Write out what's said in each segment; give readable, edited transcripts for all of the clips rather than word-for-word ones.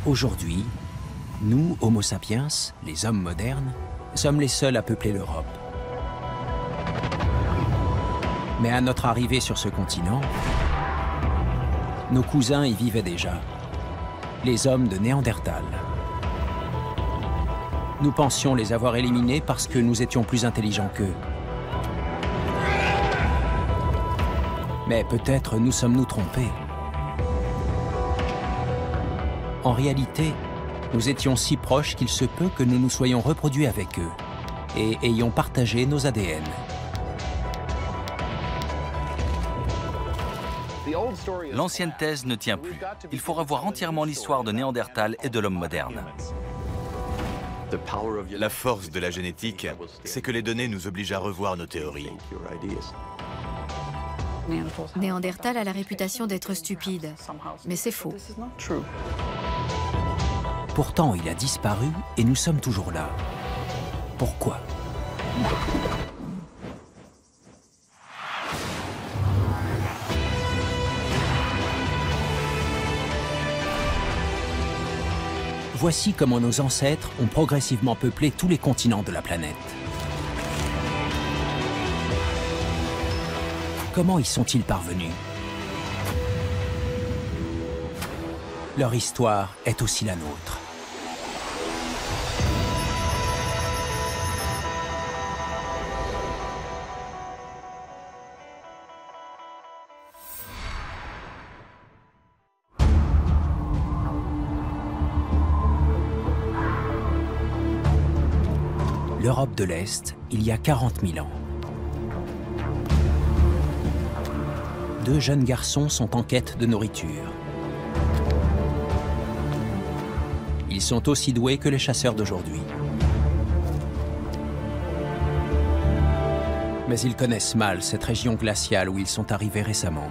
Aujourd'hui, nous, Homo sapiens, les hommes modernes, sommes les seuls à peupler l'Europe. Mais à notre arrivée sur ce continent, nos cousins y vivaient déjà, les hommes de Néandertal. Nous pensions les avoir éliminés parce que nous étions plus intelligents qu'eux. Mais peut-être nous sommes-nous trompés. En réalité, nous étions si proches qu'il se peut que nous nous soyons reproduits avec eux et ayons partagé nos ADN. L'ancienne thèse ne tient plus. Il faut revoir entièrement l'histoire de Néandertal et de l'homme moderne. La force de la génétique, c'est que les données nous obligent à revoir nos théories. Néandertal a la réputation d'être stupide, mais c'est faux. Pourtant, il a disparu et nous sommes toujours là. Pourquoi ? Voici comment nos ancêtres ont progressivement peuplé tous les continents de la planète. Comment y sont-ils parvenus? Leur histoire est aussi la nôtre. L'Europe de l'Est, il y a 40 000 ans. Deux jeunes garçons sont en quête de nourriture. Ils sont aussi doués que les chasseurs d'aujourd'hui. Mais ils connaissent mal cette région glaciale où ils sont arrivés récemment.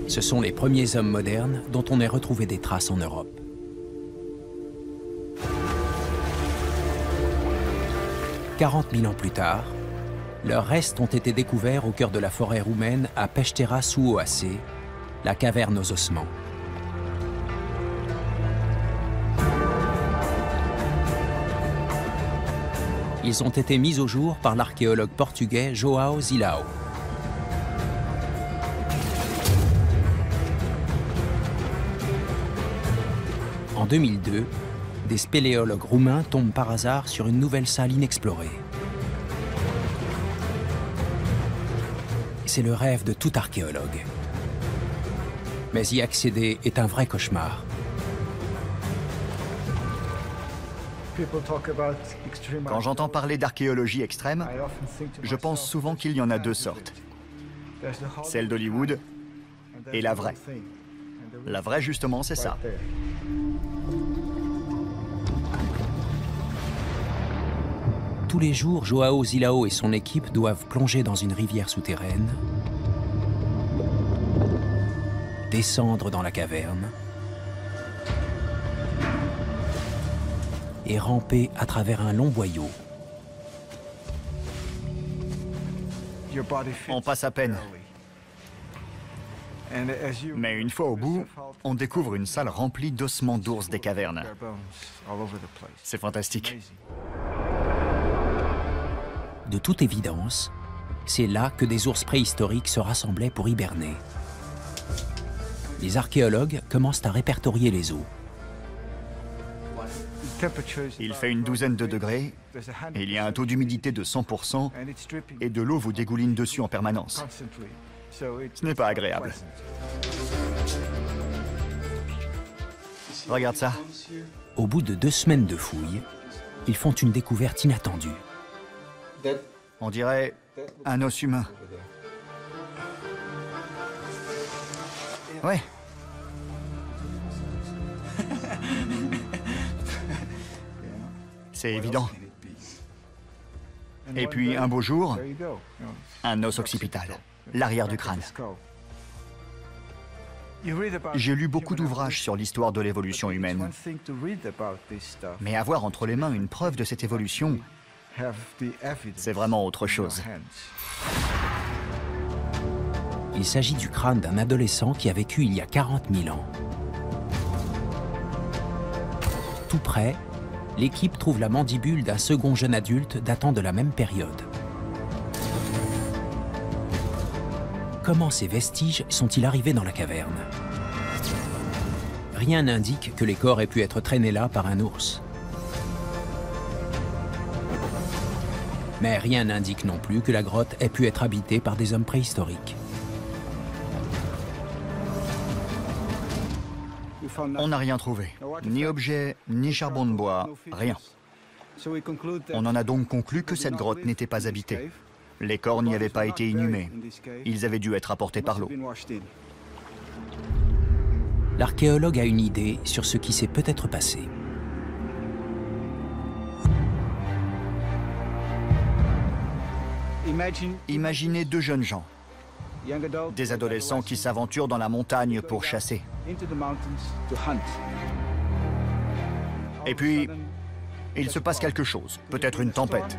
Ce sont les premiers hommes modernes dont on ait retrouvé des traces en Europe. « 40 000 ans plus tard, leurs restes ont été découverts au cœur de la forêt roumaine à Peștera sous Oase, la caverne aux ossements. Ils ont été mis au jour par l'archéologue portugais João Zilao. En 2002, des spéléologues roumains tombent par hasard sur une nouvelle salle inexplorée. C'est le rêve de tout archéologue. Mais y accéder est un vrai cauchemar. Quand j'entends parler d'archéologie extrême, je pense souvent qu'il y en a deux sortes. Celle d'Hollywood et la vraie. La vraie, justement, c'est ça. Tous les jours, João Zilao et son équipe doivent plonger dans une rivière souterraine, descendre dans la caverne et ramper à travers un long boyau. On passe à peine. Mais une fois au bout, on découvre une salle remplie d'ossements d'ours des cavernes. C'est fantastique. De toute évidence, c'est là que des ours préhistoriques se rassemblaient pour hiberner. Les archéologues commencent à répertorier les os. Il fait une douzaine de degrés, et il y a un taux d'humidité de 100%, et de l'eau vous dégouline dessus en permanence. Ce n'est pas agréable. Regarde ça. Au bout de 2 semaines de fouilles, ils font une découverte inattendue. On dirait un os humain. Ouais. C'est évident. Et puis, un beau jour, un os occipital, l'arrière du crâne. J'ai lu beaucoup d'ouvrages sur l'histoire de l'évolution humaine. Mais avoir entre les mains une preuve de cette évolution, c'est vraiment autre chose. Il s'agit du crâne d'un adolescent qui a vécu il y a 40 000 ans. Tout près, l'équipe trouve la mandibule d'un second jeune adulte datant de la même période. Comment ces vestiges sont-ils arrivés dans la caverne? Rien n'indique que les corps aient pu être traînés là par un ours. Mais rien n'indique non plus que la grotte ait pu être habitée par des hommes préhistoriques. On n'a rien trouvé. Ni objet, ni charbon de bois, rien. On en a donc conclu que cette grotte n'était pas habitée. Les corps n'y avaient pas été inhumés. Ils avaient dû être apportés par l'eau. L'archéologue a une idée sur ce qui s'est peut-être passé. Imaginez deux jeunes gens, des adolescents qui s'aventurent dans la montagne pour chasser. Et puis, il se passe quelque chose, peut-être une tempête.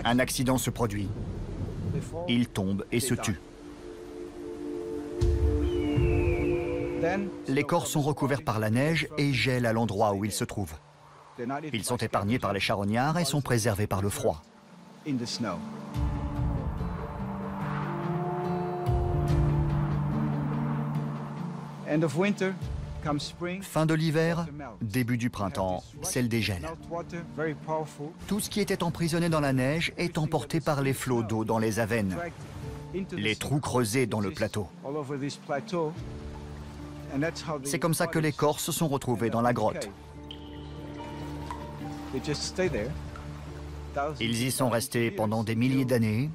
Un accident se produit. Ils tombent et se tuent. Les corps sont recouverts par la neige et gèlent à l'endroit où ils se trouvent. Ils sont épargnés par les charognards et sont préservés par le froid. Fin de l'hiver, début du printemps, c'est le dégel. Tout ce qui était emprisonné dans la neige est emporté par les flots d'eau dans les avennes, les trous creusés dans le plateau. C'est comme ça que les corps se sont retrouvés dans la grotte. Ils y sont restés pendant des milliers d'années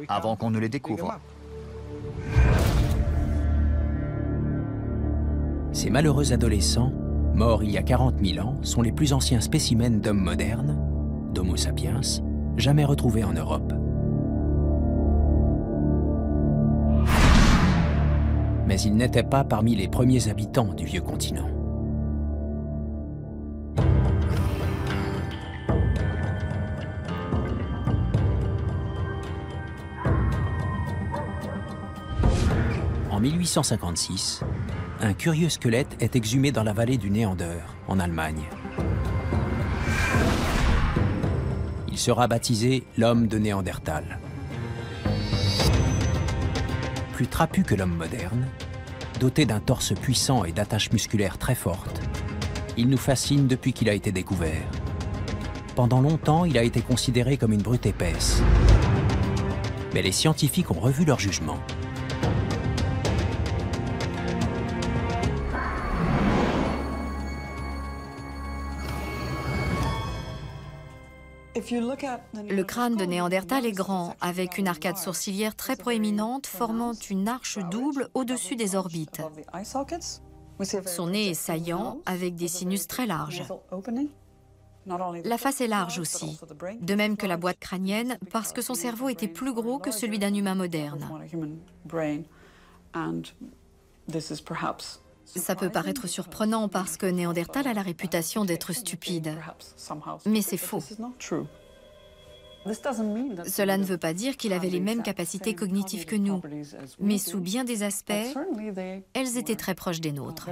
avant qu'on ne les découvre. Ces malheureux adolescents, morts il y a 40 000 ans, sont les plus anciens spécimens d'hommes modernes, d'Homo sapiens, jamais retrouvés en Europe. Mais ils n'étaient pas parmi les premiers habitants du vieux continent. En 1856, un curieux squelette est exhumé dans la vallée du Néander, en Allemagne. Il sera baptisé l'homme de Néandertal. Plus trapu que l'homme moderne, doté d'un torse puissant et d'attaches musculaires très fortes, il nous fascine depuis qu'il a été découvert. Pendant longtemps, il a été considéré comme une brute épaisse. Mais les scientifiques ont revu leur jugement. Le crâne de Néandertal est grand, avec une arcade sourcilière très proéminente formant une arche double au-dessus des orbites. Son nez est saillant, avec des sinus très larges. La face est large aussi, de même que la boîte crânienne, parce que son cerveau était plus gros que celui d'un humain moderne. Ça peut paraître surprenant parce que Néandertal a la réputation d'être stupide. Mais c'est faux. Cela ne veut pas dire qu'il avait les mêmes capacités cognitives que nous, mais sous bien des aspects, elles étaient très proches des nôtres.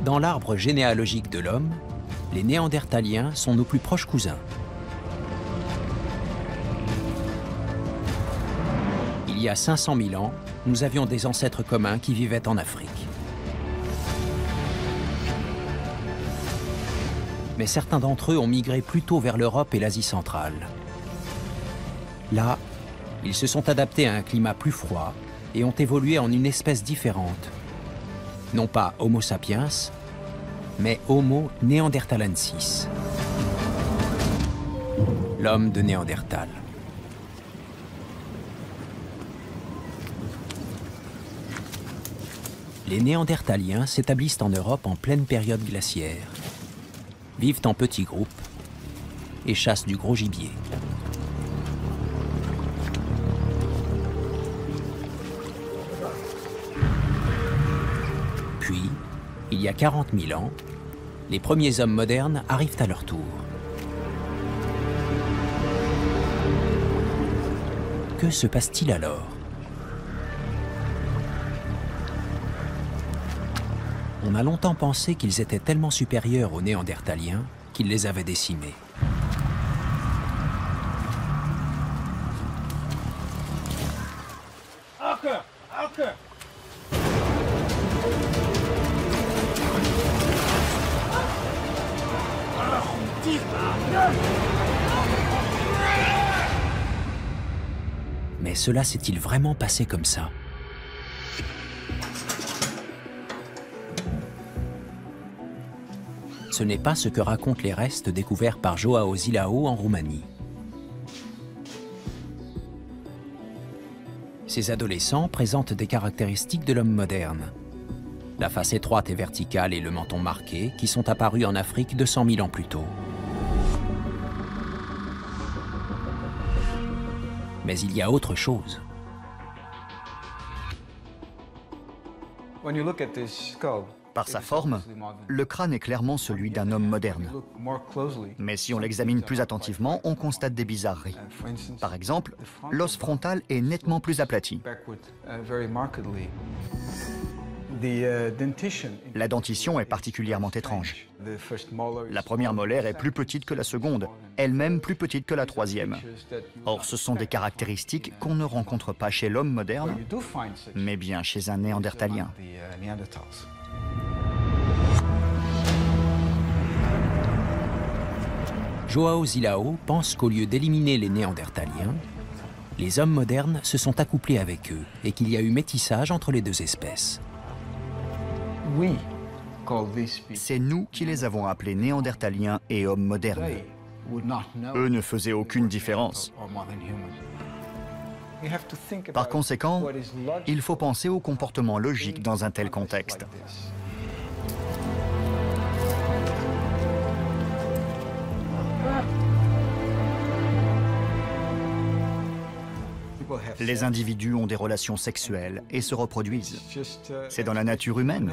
Dans l'arbre généalogique de l'homme, les Néandertaliens sont nos plus proches cousins. Il y a 500 000 ans, nous avions des ancêtres communs qui vivaient en Afrique. Mais certains d'entre eux ont migré plutôt vers l'Europe et l'Asie centrale. Là, ils se sont adaptés à un climat plus froid et ont évolué en une espèce différente. Non pas Homo sapiens, mais Homo neanderthalensis, l'homme de Néandertal. Les Néandertaliens s'établissent en Europe en pleine période glaciaire, vivent en petits groupes et chassent du gros gibier. Puis, il y a 40 000 ans, les premiers hommes modernes arrivent à leur tour. Que se passe-t-il alors? On a longtemps pensé qu'ils étaient tellement supérieurs aux Néandertaliens qu'ils les avaient décimés. Mais cela s'est-il vraiment passé comme ça? Ce n'est pas ce que racontent les restes découverts par Joao Zilao en Roumanie. Ces adolescents présentent des caractéristiques de l'homme moderne. La face étroite et verticale et le menton marqué qui sont apparus en Afrique 200 000 ans plus tôt. Mais il y a autre chose. Par sa forme, le crâne est clairement celui d'un homme moderne. Mais si on l'examine plus attentivement, on constate des bizarreries. Par exemple, l'os frontal est nettement plus aplati. La dentition est particulièrement étrange. La première molaire est plus petite que la seconde, elle-même plus petite que la troisième. Or, ce sont des caractéristiques qu'on ne rencontre pas chez l'homme moderne, mais bien chez un néandertalien. Joao Zilao pense qu'au lieu d'éliminer les Néandertaliens, les hommes modernes se sont accouplés avec eux et qu'il y a eu métissage entre les deux espèces. C'est nous qui les avons appelés néandertaliens et hommes modernes. Eux ne faisaient aucune différence. Par conséquent, il faut penser au comportement logique dans un tel contexte. Les individus ont des relations sexuelles et se reproduisent. C'est dans la nature humaine.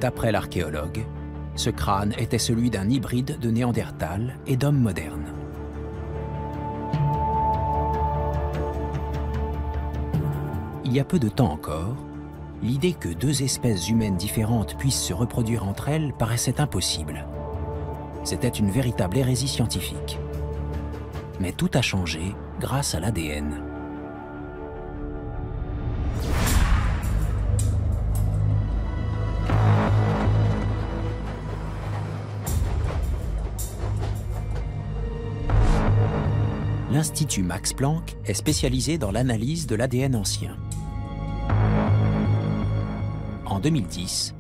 D'après l'archéologue, ce crâne était celui d'un hybride de Néandertal et d'homme moderne. Il y a peu de temps encore, l'idée que deux espèces humaines différentes puissent se reproduire entre elles paraissait impossible. C'était une véritable hérésie scientifique. Mais tout a changé grâce à l'ADN. L'Institut Max Planck est spécialisé dans l'analyse de l'ADN ancien. En 2010,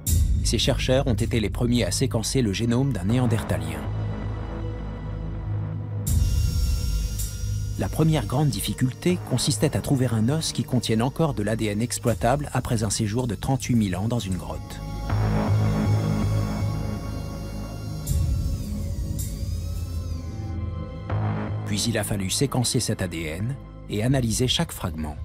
ces chercheurs ont été les premiers à séquencer le génome d'un néandertalien. La première grande difficulté consistait à trouver un os qui contienne encore de l'ADN exploitable après un séjour de 38 000 ans dans une grotte. Puis il a fallu séquencer cet ADN et analyser chaque fragment.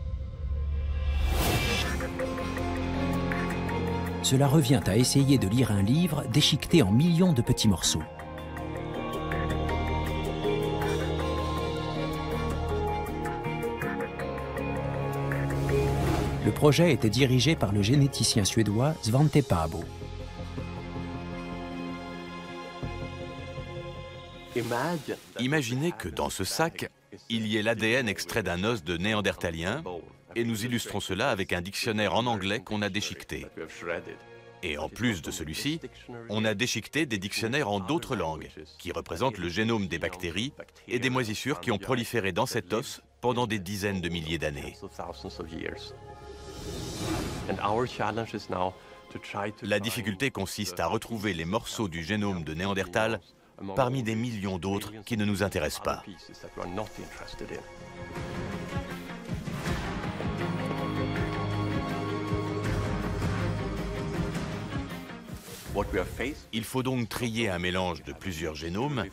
Cela revient à essayer de lire un livre déchiqueté en millions de petits morceaux. Le projet était dirigé par le généticien suédois Svante Pääbo. Imaginez que dans ce sac, il y ait l'ADN extrait d'un os de néandertalien, et nous illustrons cela avec un dictionnaire en anglais qu'on a déchiqueté. Et en plus de celui-ci, on a déchiqueté des dictionnaires en d'autres langues, qui représentent le génome des bactéries et des moisissures qui ont proliféré dans cet os pendant des dizaines de milliers d'années. La difficulté consiste à retrouver les morceaux du génome de Néandertal parmi des millions d'autres qui ne nous intéressent pas. Il faut donc trier un mélange de plusieurs génomes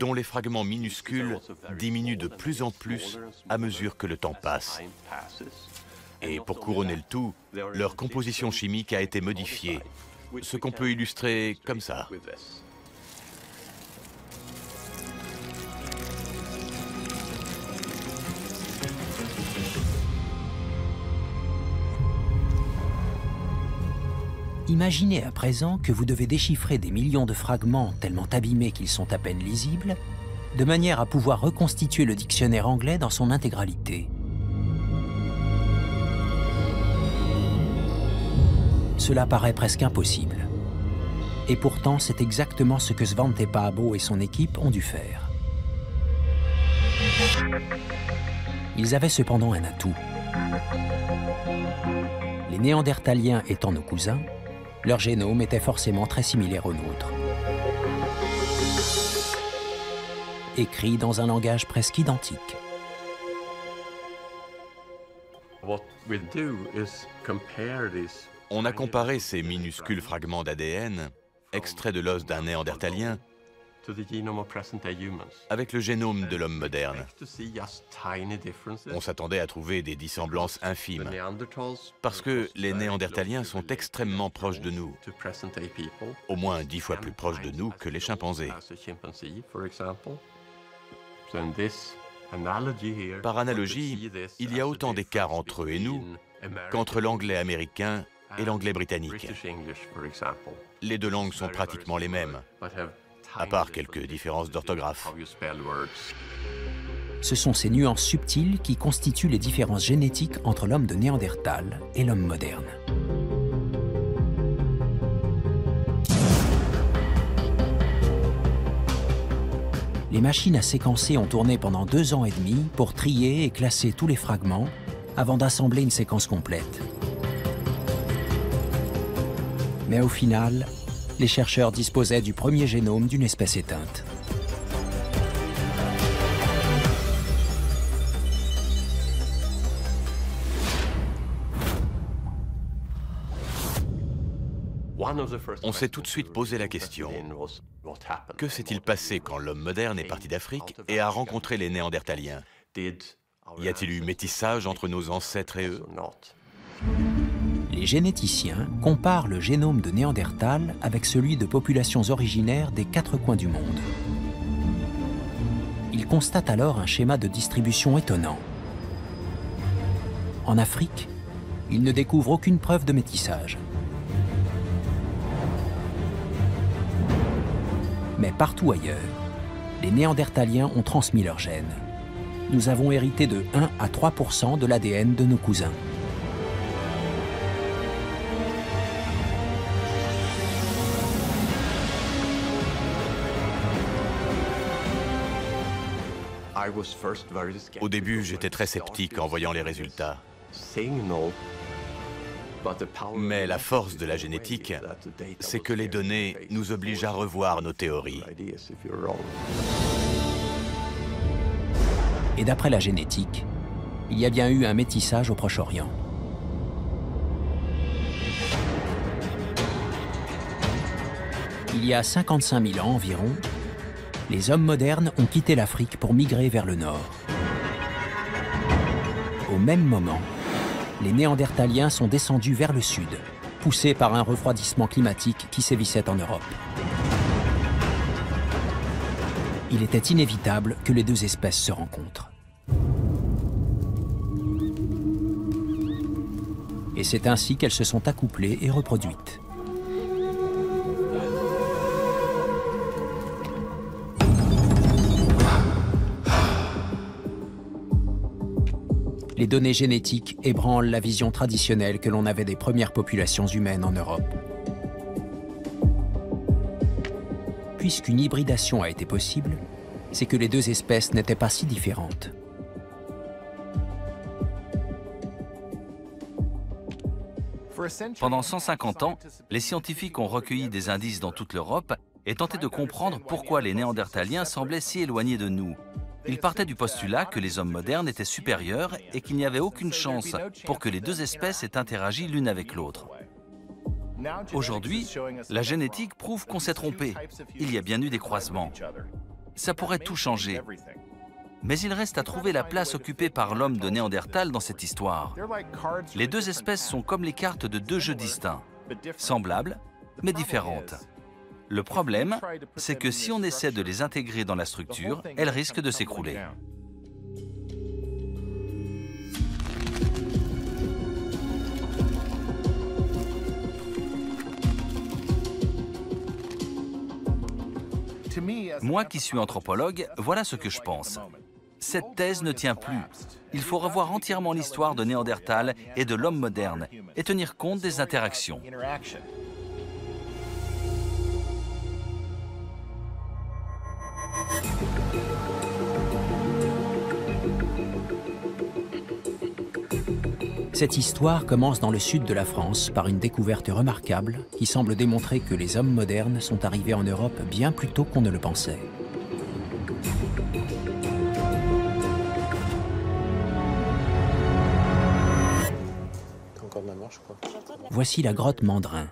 dont les fragments minuscules diminuent de plus en plus à mesure que le temps passe. Et pour couronner le tout, leur composition chimique a été modifiée, ce qu'on peut illustrer comme ça. Imaginez à présent que vous devez déchiffrer des millions de fragments tellement abîmés qu'ils sont à peine lisibles, de manière à pouvoir reconstituer le dictionnaire anglais dans son intégralité. Cela paraît presque impossible. Et pourtant, c'est exactement ce que Svante Pääbo et son équipe ont dû faire. Ils avaient cependant un atout. Les Néandertaliens étant nos cousins, leur génome était forcément très similaire au nôtre. Écrit dans un langage presque identique. On a comparé ces minuscules fragments d'ADN, extraits de l'os d'un néandertalien, avec le génome de l'homme moderne. On s'attendait à trouver des dissemblances infimes, parce que les Néandertaliens sont extrêmement proches de nous, au moins 10 fois plus proches de nous que les chimpanzés. Par analogie, il y a autant d'écart entre eux et nous qu'entre l'anglais américain et l'anglais britannique. Les deux langues sont pratiquement les mêmes, à part quelques différences d'orthographe. Ce sont ces nuances subtiles qui constituent les différences génétiques entre l'homme de Néandertal et l'homme moderne. Les machines à séquencer ont tourné pendant 2 ans et demi pour trier et classer tous les fragments avant d'assembler une séquence complète. Mais au final, les chercheurs disposaient du premier génome d'une espèce éteinte. On s'est tout de suite posé la question, que s'est-il passé quand l'homme moderne est parti d'Afrique et a rencontré les Néandertaliens? Y a-t-il eu métissage entre nos ancêtres et eux? Les généticiens comparent le génome de Néandertal avec celui de populations originaires des 4 coins du monde. Ils constatent alors un schéma de distribution étonnant. En Afrique, ils ne découvrent aucune preuve de métissage. Mais partout ailleurs, les Néandertaliens ont transmis leurs gènes. Nous avons hérité de 1 à 3% de l'ADN de nos cousins. Au début, j'étais très sceptique en voyant les résultats. Mais la force de la génétique, c'est que les données nous obligent à revoir nos théories. Et d'après la génétique, il y a bien eu un métissage au Proche-Orient. Il y a 55 000 ans environ, les hommes modernes ont quitté l'Afrique pour migrer vers le nord. Au même moment, les Néandertaliens sont descendus vers le sud, poussés par un refroidissement climatique qui sévissait en Europe. Il était inévitable que les deux espèces se rencontrent. Et c'est ainsi qu'elles se sont accouplées et reproduites. Les données génétiques ébranlent la vision traditionnelle que l'on avait des premières populations humaines en Europe. Puisqu'une hybridation a été possible, c'est que les deux espèces n'étaient pas si différentes. Pendant 150 ans, les scientifiques ont recueilli des indices dans toute l'Europe et tenté de comprendre pourquoi les Néandertaliens semblaient si éloignés de nous. Ils partaient du postulat que les hommes modernes étaient supérieurs et qu'il n'y avait aucune chance pour que les deux espèces aient interagi l'une avec l'autre. Aujourd'hui, la génétique prouve qu'on s'est trompé. Il y a bien eu des croisements. Ça pourrait tout changer. Mais il reste à trouver la place occupée par l'homme de Néandertal dans cette histoire. Les deux espèces sont comme les cartes de deux jeux distincts, semblables, mais différentes. Le problème, c'est que si on essaie de les intégrer dans la structure, elles risquent de s'écrouler. Moi qui suis anthropologue, voilà ce que je pense. Cette thèse ne tient plus. Il faut revoir entièrement l'histoire de Néandertal et de l'homme moderne et tenir compte des interactions. Cette histoire commence dans le sud de la France par une découverte remarquable qui semble démontrer que les hommes modernes sont arrivés en Europe bien plus tôt qu'on ne le pensait. Voici la grotte Mandrin.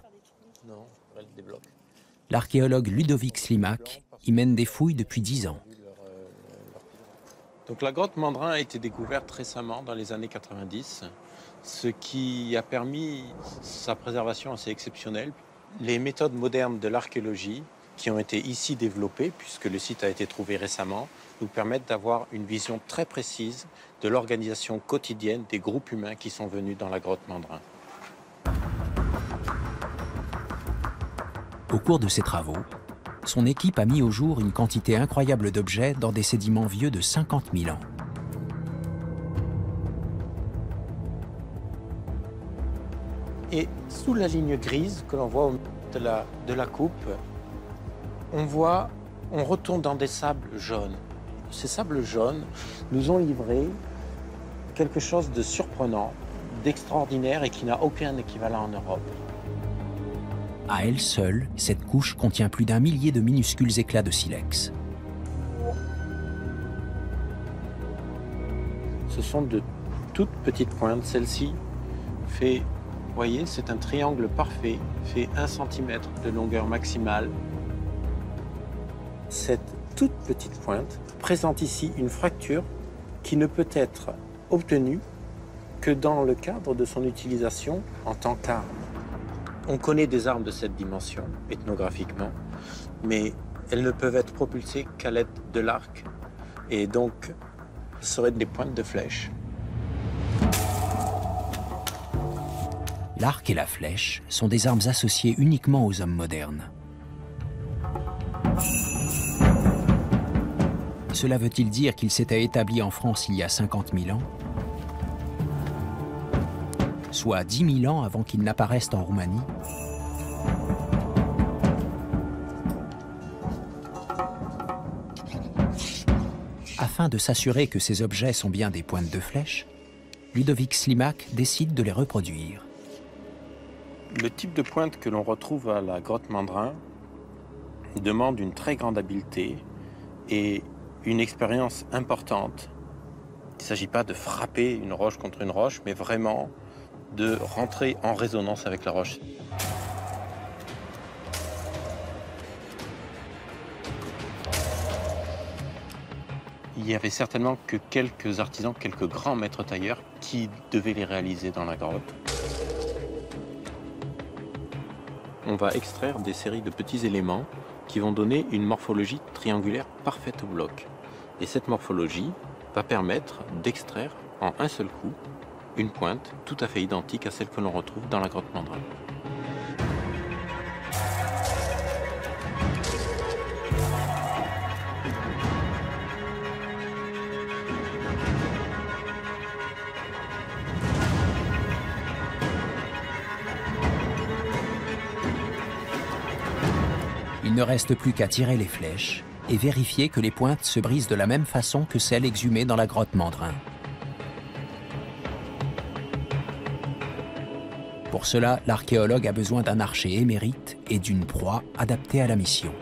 L'archéologue Ludovic Slimak y mène des fouilles depuis 10 ans. Donc la grotte Mandrin a été découverte récemment dans les années 90, ce qui a permis sa préservation assez exceptionnelle. Les méthodes modernes de l'archéologie qui ont été ici développées, puisque le site a été trouvé récemment, nous permettent d'avoir une vision très précise de l'organisation quotidienne des groupes humains qui sont venus dans la grotte Mandrin. Au cours de ses travaux, son équipe a mis au jour une quantité incroyable d'objets dans des sédiments vieux de 50 000 ans. Et sous la ligne grise que l'on voit au milieu de la coupe, on retourne dans des sables jaunes. Ces sables jaunes nous ont livré quelque chose de surprenant, d'extraordinaire et qui n'a aucun équivalent en Europe. À elle seule, cette couche contient plus d'1 millier de minuscules éclats de silex. Ce sont de toutes petites pointes. Celle-ci fait, vous voyez, c'est un triangle parfait, fait 1 cm de longueur maximale. Cette toute petite pointe présente ici une fracture qui ne peut être obtenue que dans le cadre de son utilisation en tant qu'arme. On connaît des armes de cette dimension, ethnographiquement, mais elles ne peuvent être propulsées qu'à l'aide de l'arc, et donc ce seraient des pointes de flèche. L'arc et la flèche sont des armes associées uniquement aux hommes modernes. Cela veut-il dire qu'il s'était établi en France il y a 50 000 ans ? Soit 10 000 ans avant qu'il n'apparaisse en Roumanie. Afin de s'assurer que ces objets sont bien des pointes de flèche, Ludovic Slimak décide de les reproduire. Le type de pointe que l'on retrouve à la grotte Mandrin demande une très grande habileté et une expérience importante. Il ne s'agit pas de frapper une roche contre une roche, mais vraiment de rentrer en résonance avec la roche. Il n'y avait certainement que quelques artisans, quelques grands maîtres tailleurs qui devaient les réaliser dans la grotte. On va extraire des séries de petits éléments qui vont donner une morphologie triangulaire parfaite au bloc. Et cette morphologie va permettre d'extraire en un seul coup une pointe tout à fait identique à celle que l'on retrouve dans la grotte Mandrin. Il ne reste plus qu'à tirer les flèches et vérifier que les pointes se brisent de la même façon que celles exhumées dans la grotte Mandrin. Pour cela, l'archéologue a besoin d'un archer émérite et d'une proie adaptée à la mission.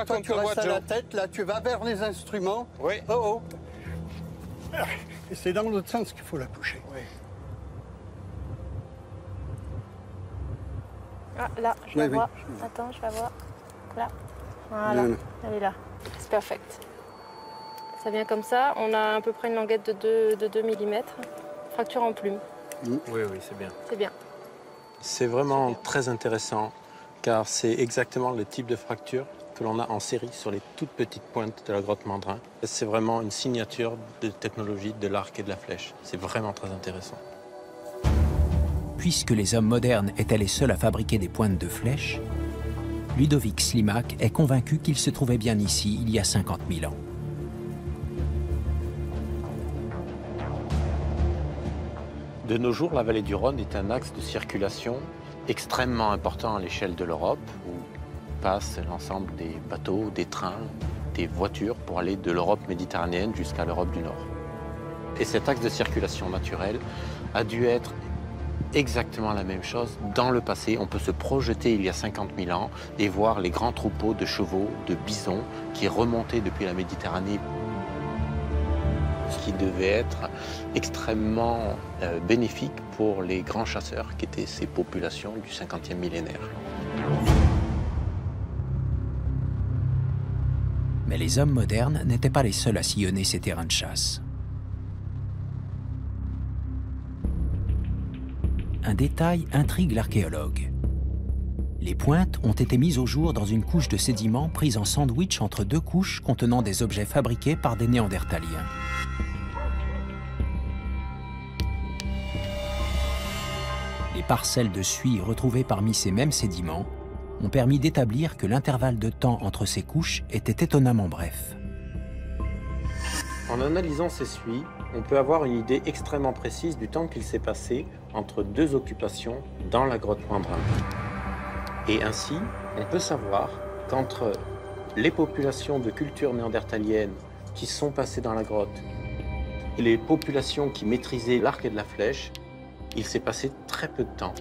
toi, tu restes à la tête, là, tu vas vers les instruments. Oui. Oh, oh. Et c'est dans l'autre sens qu'il faut la coucher. Oui. Ah, là, je la vois. Attends, je la vois. Là. Voilà, elle est là. C'est parfait. Ça vient comme ça. On a à peu près une languette de 2 mm. Fracture en plume. Oui, oui, c'est bien. C'est bien. C'est vraiment très intéressant, car c'est exactement le type de fracture que l'on a en série sur les toutes petites pointes de la grotte Mandrin. C'est vraiment une signature de technologie de l'arc et de la flèche. C'est vraiment très intéressant. Puisque les hommes modernes étaient les seuls à fabriquer des pointes de flèches, Ludovic Slimak est convaincu qu'il se trouvait bien ici il y a 50 000 ans. De nos jours, la vallée du Rhône est un axe de circulation extrêmement important à l'échelle de l'Europe, où passent l'ensemble des bateaux, des trains, des voitures pour aller de l'Europe méditerranéenne jusqu'à l'Europe du Nord. Et cet axe de circulation naturelle a dû être exactement la même chose dans le passé. On peut se projeter il y a 50 000 ans et voir les grands troupeaux de chevaux, de bisons qui remontaient depuis la Méditerranée, ce qui devait être extrêmement bénéfique pour les grands chasseurs qui étaient ces populations du 50e millénaire. Mais les hommes modernes n'étaient pas les seuls à sillonner ces terrains de chasse. Un détail intrigue l'archéologue. Les pointes ont été mises au jour dans une couche de sédiments prise en sandwich entre deux couches contenant des objets fabriqués par des Néandertaliens. Les parcelles de suie retrouvées parmi ces mêmes sédiments ont permis d'établir que l'intervalle de temps entre ces couches était étonnamment bref. En analysant ces suies, on peut avoir une idée extrêmement précise du temps qu'il s'est passé entre deux occupations dans la grotte Mandrin. Et ainsi, on peut savoir qu'entre les populations de culture néandertalienne qui sont passées dans la grotte et les populations qui maîtrisaient l'arc et de la flèche, il s'est passé très peu de temps.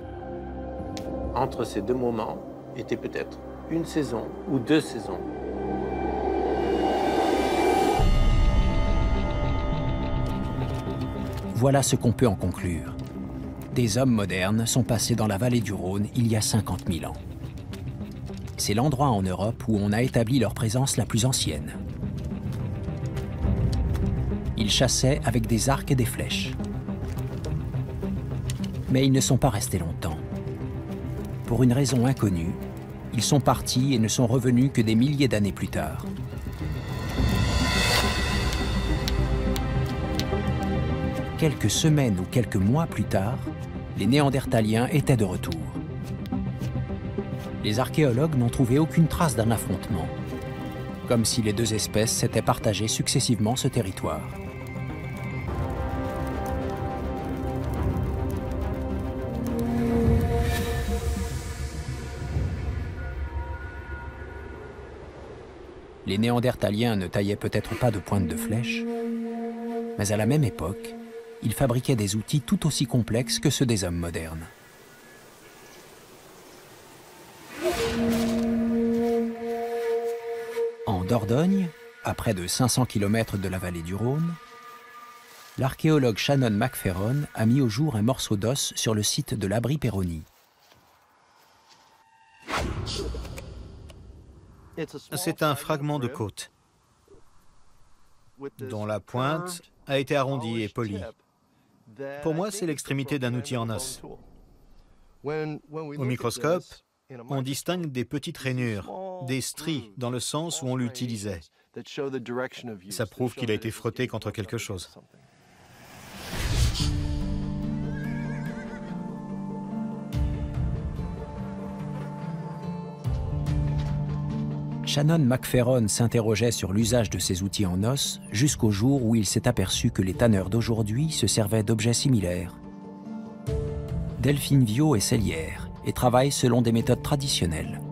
Entre ces deux moments était peut-être une saison ou 2 saisons. Voilà ce qu'on peut en conclure. Des hommes modernes sont passés dans la vallée du Rhône il y a 50 000 ans. C'est l'endroit en Europe où on a établi leur présence la plus ancienne. Ils chassaient avec des arcs et des flèches. Mais ils ne sont pas restés longtemps. Pour une raison inconnue, ils sont partis et ne sont revenus que des milliers d'années plus tard. Quelques semaines ou quelques mois plus tard, les Néandertaliens étaient de retour. Les archéologues n'ont trouvé aucune trace d'un affrontement, comme si les deux espèces s'étaient partagées successivement ce territoire. Les Néandertaliens ne taillaient peut-être pas de pointe de flèche, mais à la même époque, ils fabriquaient des outils tout aussi complexes que ceux des hommes modernes. En Dordogne, à près de 500 km de la vallée du Rhône, l'archéologue Shannon McPherron a mis au jour un morceau d'os sur le site de l'abri Perroni. C'est un fragment de côte dont la pointe a été arrondie et polie. Pour moi, c'est l'extrémité d'un outil en os. Au microscope, on distingue des petites rainures, des stries dans le sens où on l'utilisait. Ça prouve qu'il a été frotté contre quelque chose. Shannon McPherron s'interrogeait sur l'usage de ces outils en os jusqu'au jour où il s'est aperçu que les tanneurs d'aujourd'hui se servaient d'objets similaires. Delphine Viau est sellière et travaille selon des méthodes traditionnelles.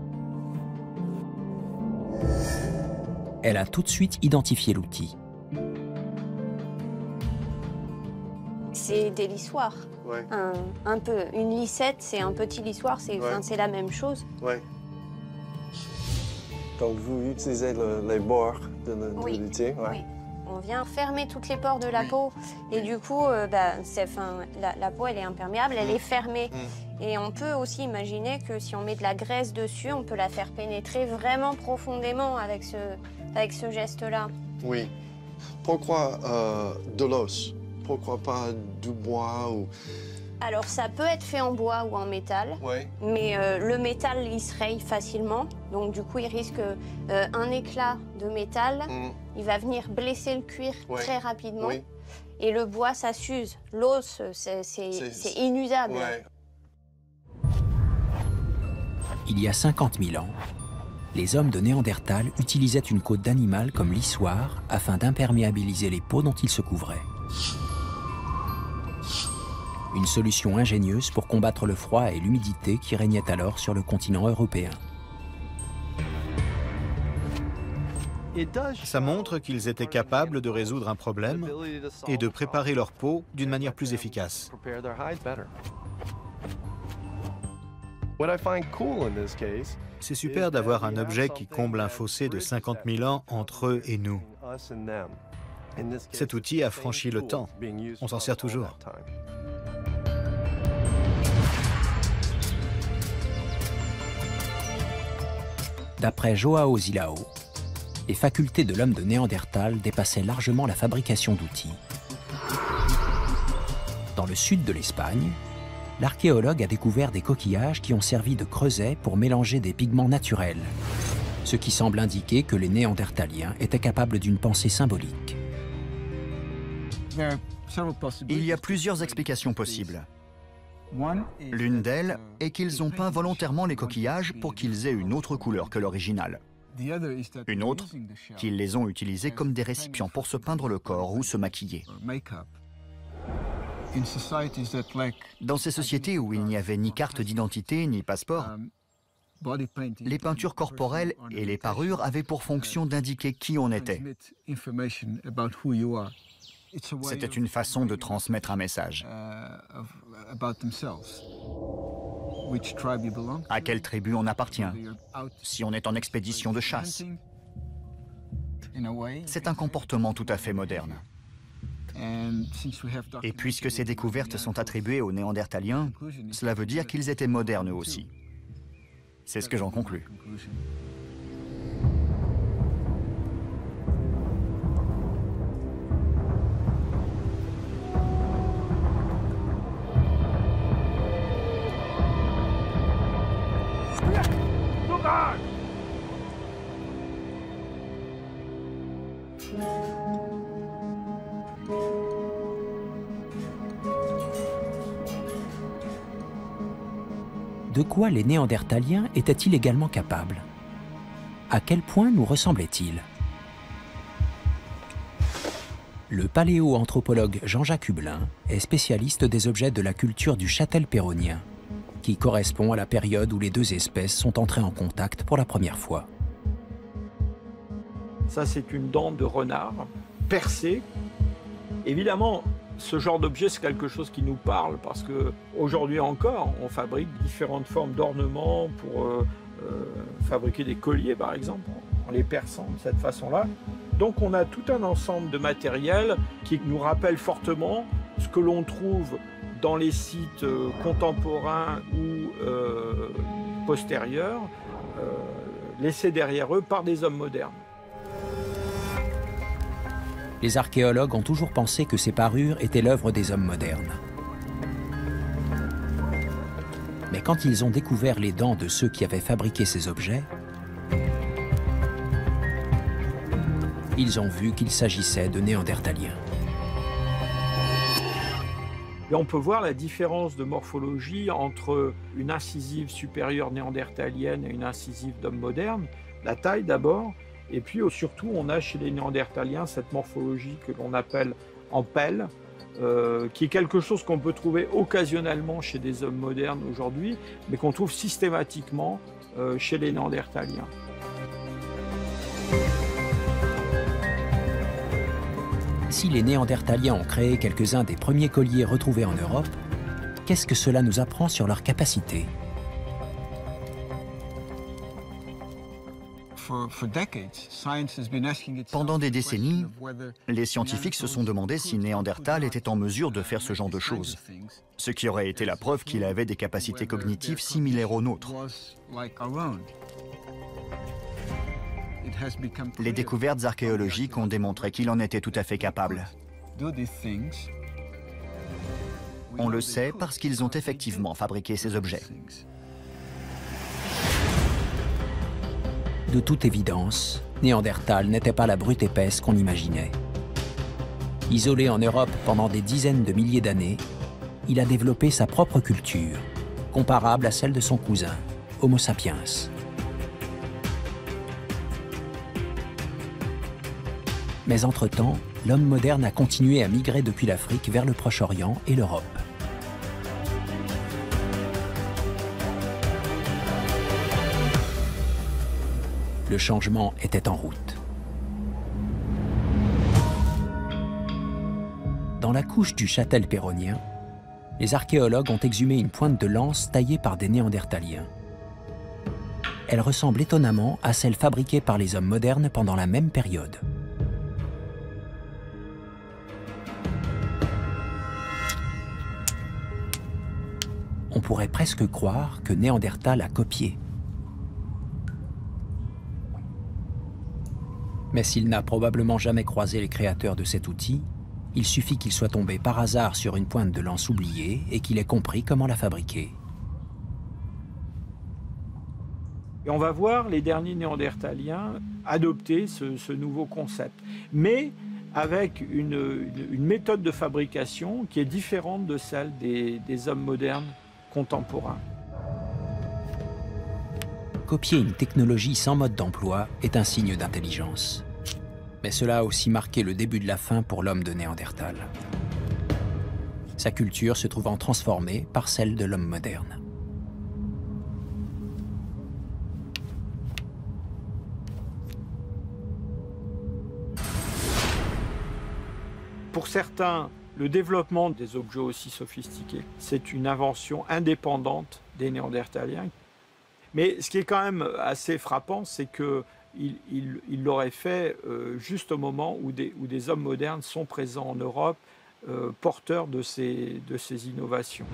Elle a tout de suite identifié l'outil. C'est des lissoirs. Ouais. Un peu. Une lissette, c'est un petit lissoir, c'est Ouais. la même chose. Ouais. Donc vous utilisez les bords de l'outil? Oui. On vient fermer toutes les pores de la peau et du coup, la peau elle est imperméable, elle est fermée. Et on peut aussi imaginer que si on met de la graisse dessus, on peut la faire pénétrer vraiment profondément avec ce geste-là. Oui. Pourquoi de l'os? Pourquoi pas du bois ou... Alors, ça peut être fait en bois ou en métal, mais le métal, il se raye facilement. Donc, du coup, il risque un éclat de métal. Il va venir blesser le cuir très rapidement. Et le bois, ça s'use. L'os, c'est inusable. Il y a 50 000 ans, les hommes de Néandertal utilisaient une côte d'animal comme lissoir afin d'imperméabiliser les peaux dont ils se couvraient. Une solution ingénieuse pour combattre le froid et l'humidité qui régnaient alors sur le continent européen. Ça montre qu'ils étaient capables de résoudre un problème et de préparer leur peau d'une manière plus efficace. C'est super d'avoir un objet qui comble un fossé de 50 000 ans entre eux et nous. Cet outil a franchi le temps. On s'en sert toujours. D'après João Zilao, les facultés de l'homme de Néandertal dépassaient largement la fabrication d'outils. Dans le sud de l'Espagne, l'archéologue a découvert des coquillages qui ont servi de creuset pour mélanger des pigments naturels, ce qui semble indiquer que les Néandertaliens étaient capables d'une pensée symbolique. Il y a plusieurs explications possibles. L'une d'elles est qu'ils ont peint volontairement les coquillages pour qu'ils aient une autre couleur que l'original. Une autre, qu'ils les ont utilisés comme des récipients pour se peindre le corps ou se maquiller. Dans ces sociétés où il n'y avait ni carte d'identité ni passeport, les peintures corporelles et les parures avaient pour fonction d'indiquer qui on était. C'était une façon de transmettre un message. À quelle tribu on appartient, si on est en expédition de chasse. C'est un comportement tout à fait moderne. Et puisque ces découvertes sont attribuées aux Néandertaliens, cela veut dire qu'ils étaient modernes eux aussi. C'est ce que j'en conclus. De quoi les Néandertaliens étaient-ils également capables? À quel point nous ressemblaient-ils? Le paléoanthropologue Jean-Jacques Hublin est spécialiste des objets de la culture du Châtel péronnien, qui correspond à la période où les deux espèces sont entrées en contact pour la première fois. Ça, c'est une dent de renard percée. Évidemment, ce genre d'objet, c'est quelque chose qui nous parle parce qu'aujourd'hui encore, on fabrique différentes formes d'ornements pour fabriquer des colliers, par exemple, en les perçant de cette façon-là. Donc on a tout un ensemble de matériel qui nous rappelle fortement ce que l'on trouve dans les sites contemporains ou postérieurs, laissés derrière eux par des hommes modernes. Les archéologues ont toujours pensé que ces parures étaient l'œuvre des hommes modernes. Mais quand ils ont découvert les dents de ceux qui avaient fabriqué ces objets, ils ont vu qu'il s'agissait de Néandertaliens. Et on peut voir la différence de morphologie entre une incisive supérieure néandertalienne et une incisive d'homme moderne. La taille d'abord. Et puis surtout, on a chez les Néandertaliens cette morphologie que l'on appelle en pelle, qui est quelque chose qu'on peut trouver occasionnellement chez des hommes modernes aujourd'hui, mais qu'on trouve systématiquement chez les Néandertaliens. Si les Néandertaliens ont créé quelques-uns des premiers colliers retrouvés en Europe, qu'est-ce que cela nous apprend sur leur capacité ? Pendant des décennies, les scientifiques se sont demandé si Néandertal était en mesure de faire ce genre de choses, ce qui aurait été la preuve qu'il avait des capacités cognitives similaires aux nôtres. Les découvertes archéologiques ont démontré qu'il en était tout à fait capable. On le sait parce qu'ils ont effectivement fabriqué ces objets. De toute évidence, Néandertal n'était pas la brute épaisse qu'on imaginait. Isolé en Europe pendant des dizaines de milliers d'années, il a développé sa propre culture, comparable à celle de son cousin, Homo sapiens. Mais entre-temps, l'homme moderne a continué à migrer depuis l'Afrique vers le Proche-Orient et l'Europe. Le changement était en route. Dans la couche du châtel péronnien, les archéologues ont exhumé une pointe de lance taillée par des Néandertaliens. Elle ressemble étonnamment à celle fabriquée par les hommes modernes pendant la même période. On pourrait presque croire que Néandertal a copié. Mais s'il n'a probablement jamais croisé les créateurs de cet outil, il suffit qu'il soit tombé par hasard sur une pointe de lance oubliée et qu'il ait compris comment la fabriquer. Et on va voir les derniers Néandertaliens adopter ce nouveau concept, mais avec une méthode de fabrication qui est différente de celle des hommes modernes contemporains. Copier une technologie sans mode d'emploi est un signe d'intelligence. Mais cela a aussi marqué le début de la fin pour l'homme de Néandertal. Sa culture se trouvant transformée par celle de l'homme moderne. Pour certains, le développement des objets aussi sophistiqués, c'est une invention indépendante des Néandertaliens. Mais ce qui est quand même assez frappant, c'est qu'il l'aurait fait juste au moment où des hommes modernes sont présents en Europe, porteurs de ces innovations.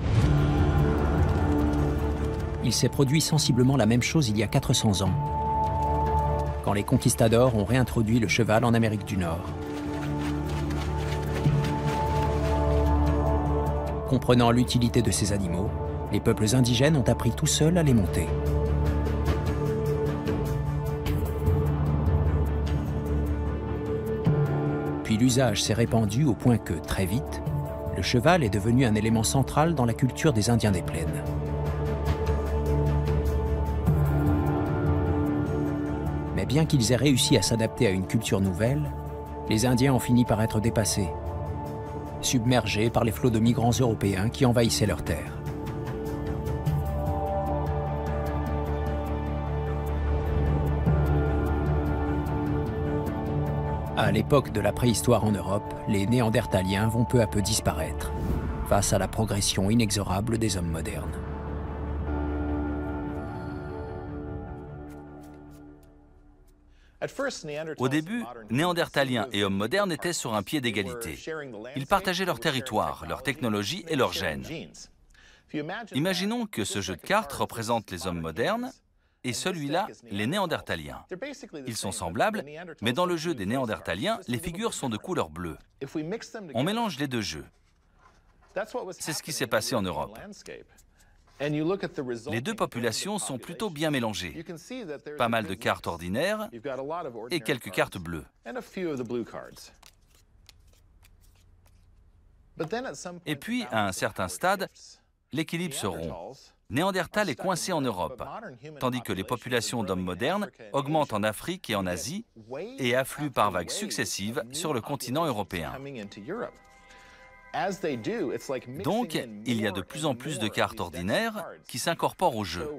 Il s'est produit sensiblement la même chose il y a 400 ans, quand les conquistadors ont réintroduit le cheval en Amérique du Nord. Comprenant l'utilité de ces animaux, les peuples indigènes ont appris tout seuls à les monter. Puis l'usage s'est répandu au point que, très vite, le cheval est devenu un élément central dans la culture des Indiens des plaines. Mais bien qu'ils aient réussi à s'adapter à une culture nouvelle, les Indiens ont fini par être dépassés, submergés par les flots de migrants européens qui envahissaient leurs terres. À l'époque de la préhistoire en Europe, les Néandertaliens vont peu à peu disparaître, face à la progression inexorable des hommes modernes. Au début, Néandertaliens et hommes modernes étaient sur un pied d'égalité. Ils partageaient leur territoire, leur technologie et leurs gènes. Imaginons que ce jeu de cartes représente les hommes modernes et celui-là, les Néandertaliens. Ils sont semblables, mais dans le jeu des Néandertaliens, les figures sont de couleur bleue. On mélange les deux jeux. C'est ce qui s'est passé en Europe. Les deux populations sont plutôt bien mélangées. Pas mal de cartes ordinaires et quelques cartes bleues. Et puis, à un certain stade, l'équilibre se rompt. Néandertal est coincé en Europe, tandis que les populations d'hommes modernes augmentent en Afrique et en Asie et affluent par vagues successives sur le continent européen. Donc, il y a de plus en plus de cartes ordinaires qui s'incorporent au jeu.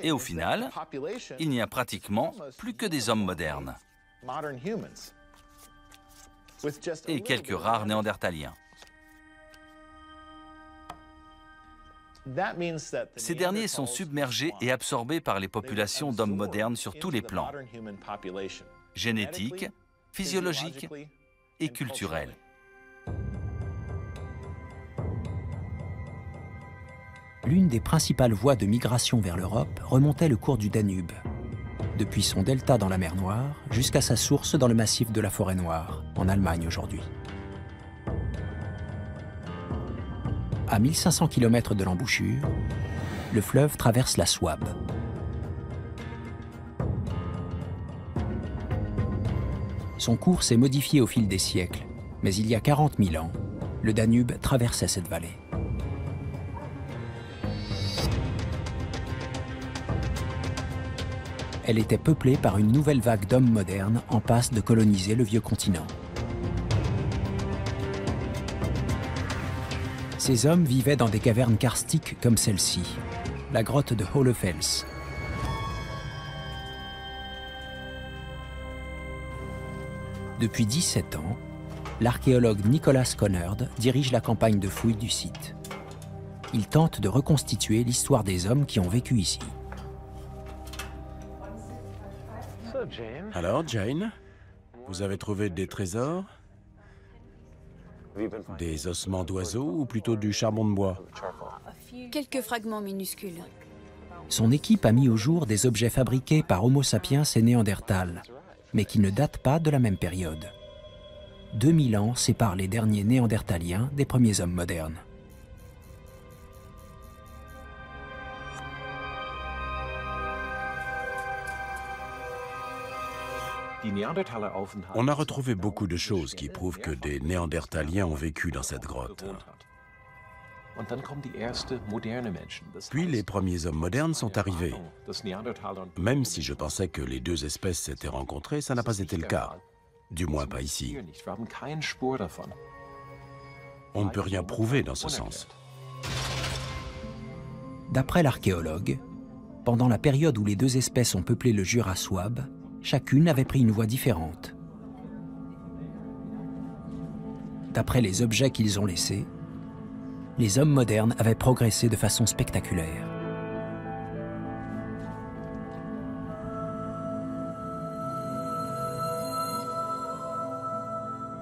Et au final, il n'y a pratiquement plus que des hommes modernes. Et quelques rares Néandertaliens. Ces derniers sont submergés et absorbés par les populations d'hommes modernes sur tous les plans, génétiques, physiologiques et culturels. L'une des principales voies de migration vers l'Europe remontait le cours du Danube, depuis son delta dans la mer Noire jusqu'à sa source dans le massif de la Forêt Noire, en Allemagne aujourd'hui. À 1500 km de l'embouchure, le fleuve traverse la Souabe. Son cours s'est modifié au fil des siècles, mais il y a 40 000 ans, le Danube traversait cette vallée. Elle était peuplée par une nouvelle vague d'hommes modernes en passe de coloniser le vieux continent. Ces hommes vivaient dans des cavernes karstiques comme celle-ci, la grotte de Hohlefels. Depuis 17 ans, l'archéologue Nicolas Connerd dirige la campagne de fouilles du site. Il tente de reconstituer l'histoire des hommes qui ont vécu ici. Alors, Jane, vous avez trouvé des trésors? Des ossements d'oiseaux ou plutôt du charbon de bois? Quelques fragments minuscules. Son équipe a mis au jour des objets fabriqués par Homo sapiens et Néandertal, mais qui ne datent pas de la même période. 2000 ans séparent les derniers néandertaliens des premiers hommes modernes. On a retrouvé beaucoup de choses qui prouvent que des Néandertaliens ont vécu dans cette grotte. Puis les premiers hommes modernes sont arrivés. Même si je pensais que les deux espèces s'étaient rencontrées, ça n'a pas été le cas. Du moins pas ici. On ne peut rien prouver dans ce sens. D'après l'archéologue, pendant la période où les deux espèces ont peuplé le Jura souabe, chacune avait pris une voie différente. D'après les objets qu'ils ont laissés, les hommes modernes avaient progressé de façon spectaculaire.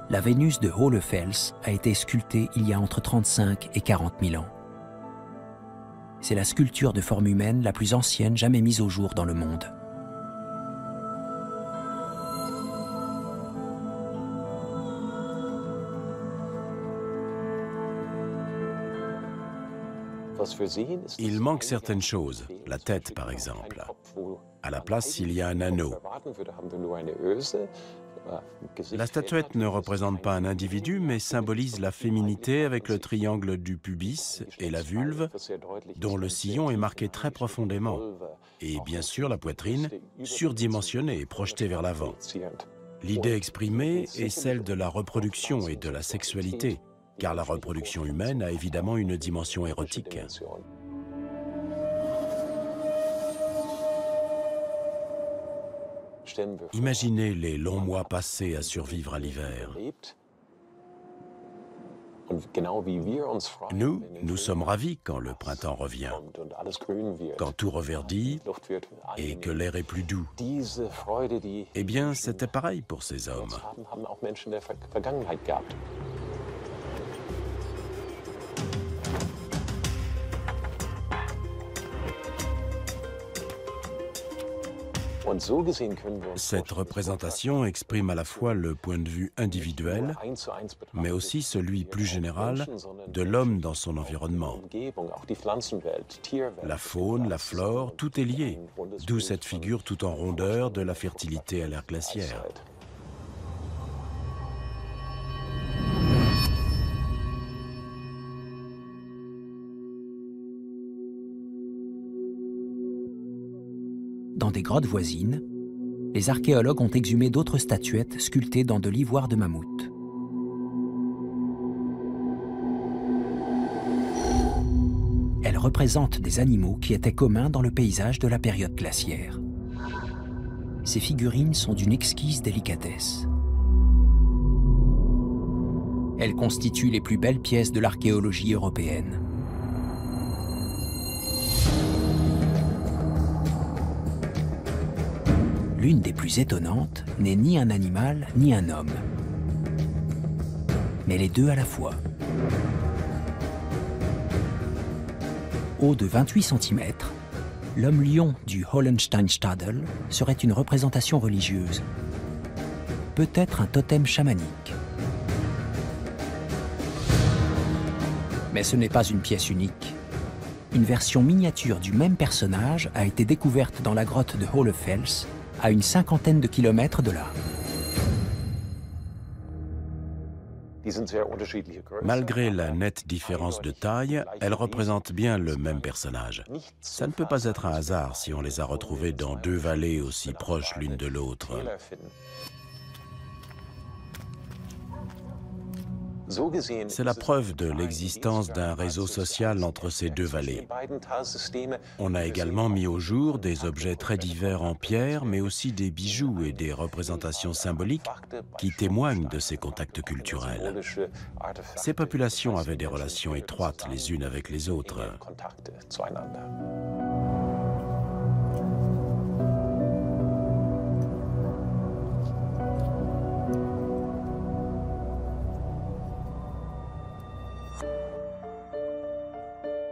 La Vénus de Hohlefels a été sculptée il y a entre 35 et 40 000 ans. C'est la sculpture de forme humaine la plus ancienne jamais mise au jour dans le monde. Il manque certaines choses, la tête par exemple. À la place, il y a un anneau. La statuette ne représente pas un individu, mais symbolise la féminité avec le triangle du pubis et la vulve, dont le sillon est marqué très profondément. Et bien sûr la poitrine, surdimensionnée et projetée vers l'avant. L'idée exprimée est celle de la reproduction et de la sexualité, car la reproduction humaine a évidemment une dimension érotique. Imaginez les longs mois passés à survivre à l'hiver. Nous sommes ravis quand le printemps revient, quand tout reverdit et que l'air est plus doux. Eh bien, c'était pareil pour ces hommes. Cette représentation exprime à la fois le point de vue individuel, mais aussi celui plus général de l'homme dans son environnement. La faune, la flore, tout est lié, d'où cette figure tout en rondeur de la fertilité à l'ère glaciaire. Dans des grottes voisines, les archéologues ont exhumé d'autres statuettes sculptées dans de l'ivoire de mammouth. Elles représentent des animaux qui étaient communs dans le paysage de la période glaciaire. Ces figurines sont d'une exquise délicatesse. Elles constituent les plus belles pièces de l'archéologie européenne. L'une des plus étonnantes n'est ni un animal ni un homme, mais les deux à la fois. Haut de 28 cm, l'homme-lion du Hollensteinstadel serait une représentation religieuse, peut-être un totem chamanique. Mais ce n'est pas une pièce unique. Une version miniature du même personnage a été découverte dans la grotte de Hohlefels, à une 50aine de kilomètres de là. Malgré la nette différence de taille, elles représentent bien le même personnage. Ça ne peut pas être un hasard si on les a retrouvées dans deux vallées aussi proches l'une de l'autre. C'est la preuve de l'existence d'un réseau social entre ces deux vallées. On a également mis au jour des objets très divers en pierre, mais aussi des bijoux et des représentations symboliques qui témoignent de ces contacts culturels. Ces populations avaient des relations étroites les unes avec les autres.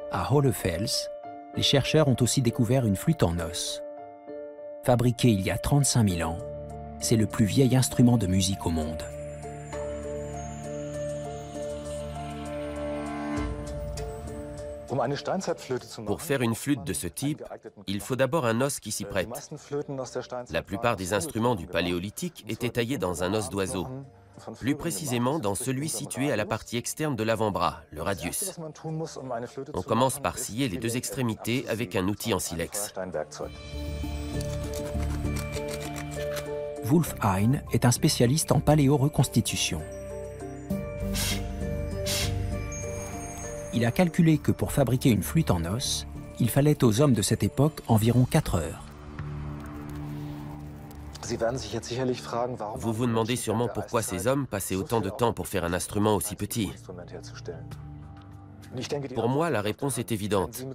À Hohlefels, les chercheurs ont aussi découvert une flûte en os. Fabriquée il y a 35 000 ans, c'est le plus vieil instrument de musique au monde. Pour faire une flûte de ce type, il faut d'abord un os qui s'y prête. La plupart des instruments du Paléolithique étaient taillés dans un os d'oiseau, plus précisément dans celui situé à la partie externe de l'avant-bras, le radius. On commence par scier les deux extrémités avec un outil en silex. Wulf Heine est un spécialiste en paléo-reconstitution. Il a calculé que pour fabriquer une flûte en os, il fallait aux hommes de cette époque environ 4 heures. Vous vous demandez sûrement pourquoi ces hommes passaient autant de temps pour faire un instrument aussi petit. Pour moi, la réponse est évidente.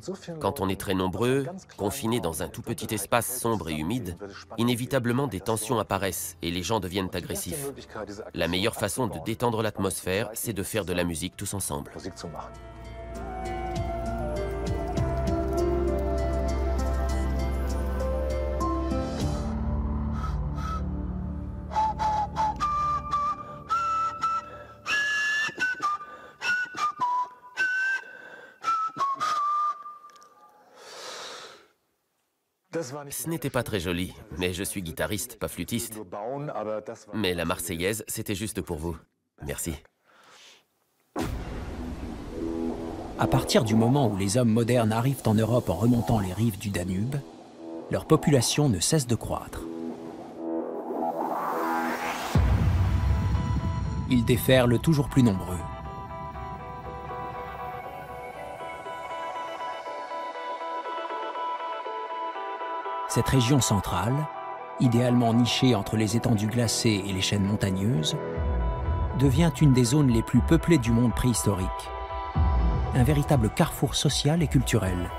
Quand on est très nombreux, confinés dans un tout petit espace sombre et humide, inévitablement des tensions apparaissent et les gens deviennent agressifs. La meilleure façon de détendre l'atmosphère, c'est de faire de la musique tous ensemble. Ce n'était pas très joli, mais je suis guitariste, pas flûtiste. Mais la Marseillaise, c'était juste pour vous. Merci. À partir du moment où les hommes modernes arrivent en Europe en remontant les rives du Danube, leur population ne cesse de croître. Ils déferlent toujours plus nombreux. Cette région centrale, idéalement nichée entre les étendues glacées et les chaînes montagneuses, devient une des zones les plus peuplées du monde préhistorique. Un véritable carrefour social et culturel.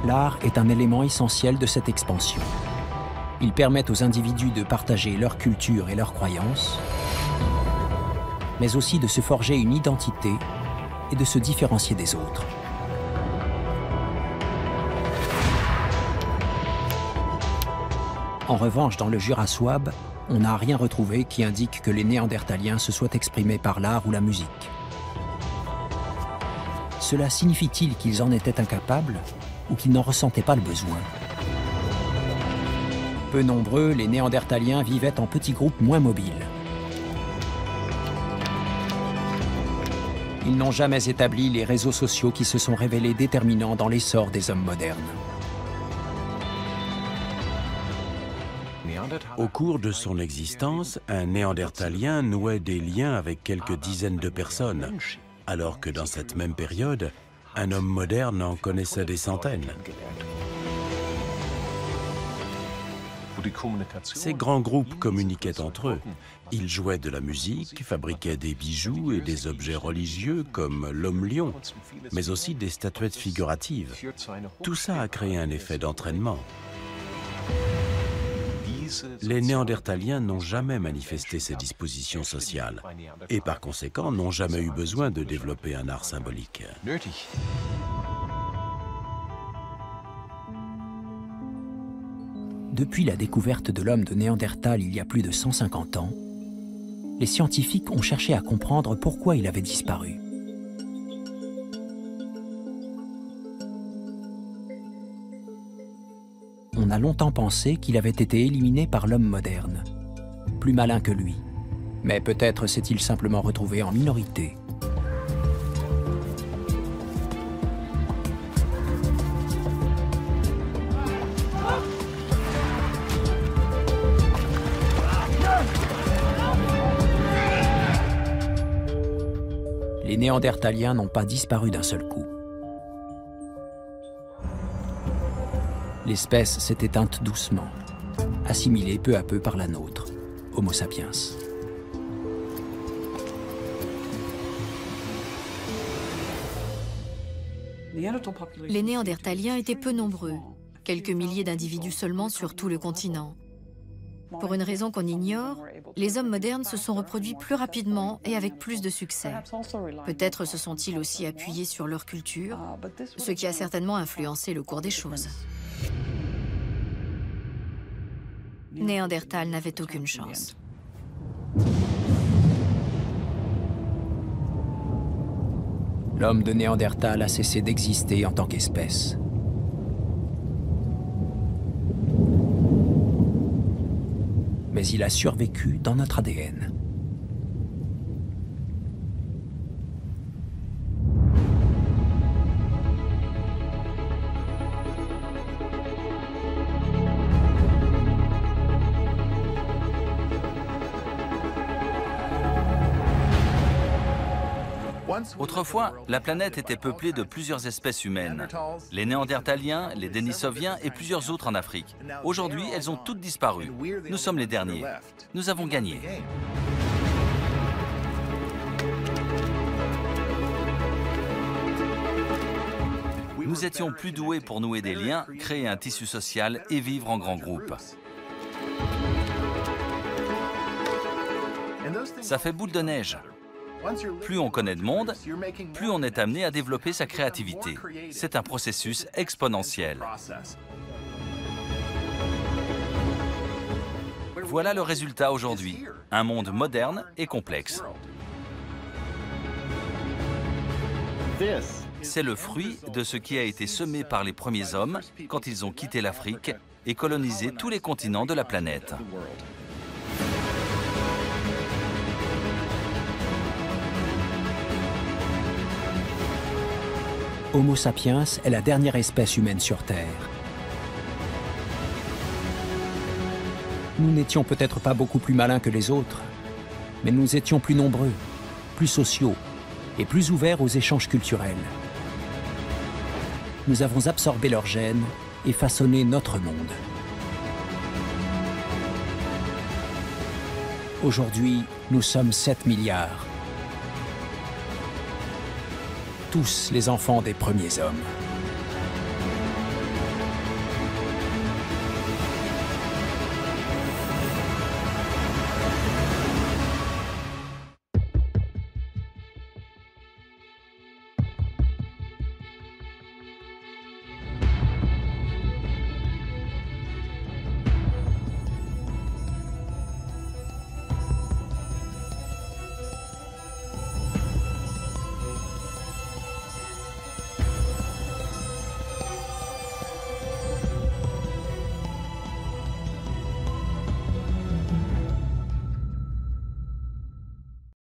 L'art est un élément essentiel de cette expansion. Il permet aux individus de partager leur culture et leurs croyances, mais aussi de se forger une identité et de se différencier des autres. En revanche, dans le Jura souabe, on n'a rien retrouvé qui indique que les Néandertaliens se soient exprimés par l'art ou la musique. Cela signifie-t-il qu'ils en étaient incapables ou qu'ils n'en ressentaient pas le besoin? Peu nombreux, les Néandertaliens vivaient en petits groupes moins mobiles. Ils n'ont jamais établi les réseaux sociaux qui se sont révélés déterminants dans l'essor des hommes modernes. Au cours de son existence, un Néandertalien nouait des liens avec quelques dizaines de personnes, alors que dans cette même période, un homme moderne en connaissait des centaines. Ces grands groupes communiquaient entre eux. Ils jouaient de la musique, fabriquaient des bijoux et des objets religieux comme l'homme-lion, mais aussi des statuettes figuratives. Tout ça a créé un effet d'entraînement. Les Néandertaliens n'ont jamais manifesté ces dispositions sociales et par conséquent n'ont jamais eu besoin de développer un art symbolique. Depuis la découverte de l'homme de Néandertal il y a plus de 150 ans, les scientifiques ont cherché à comprendre pourquoi il avait disparu. On a longtemps pensé qu'il avait été éliminé par l'homme moderne, plus malin que lui. Mais peut-être s'est-il simplement retrouvé en minorité. Les Néandertaliens n'ont pas disparu d'un seul coup. L'espèce s'est éteinte doucement, assimilée peu à peu par la nôtre, Homo sapiens. Les Néandertaliens étaient peu nombreux, quelques milliers d'individus seulement sur tout le continent. Pour une raison qu'on ignore, les hommes modernes se sont reproduits plus rapidement et avec plus de succès. Peut-être se sont-ils aussi appuyés sur leur culture, ce qui a certainement influencé le cours des choses. Néandertal n'avait aucune chance. L'homme de Néandertal a cessé d'exister en tant qu'espèce. Mais il a survécu dans notre ADN. Autrefois, la planète était peuplée de plusieurs espèces humaines. Les Néandertaliens, les Denisoviens et plusieurs autres en Afrique. Aujourd'hui, elles ont toutes disparu. Nous sommes les derniers. Nous avons gagné. Nous étions plus doués pour nouer des liens, créer un tissu social et vivre en grands groupes. Ça fait boule de neige. Plus on connaît de monde, plus on est amené à développer sa créativité. C'est un processus exponentiel. Voilà le résultat aujourd'hui. Un monde moderne et complexe. C'est le fruit de ce qui a été semé par les premiers hommes quand ils ont quitté l'Afrique et colonisé tous les continents de la planète. Homo sapiens est la dernière espèce humaine sur Terre. Nous n'étions peut-être pas beaucoup plus malins que les autres, mais nous étions plus nombreux, plus sociaux et plus ouverts aux échanges culturels. Nous avons absorbé leurs gènes et façonné notre monde. Aujourd'hui, nous sommes 7 milliards. Tous les enfants des premiers hommes.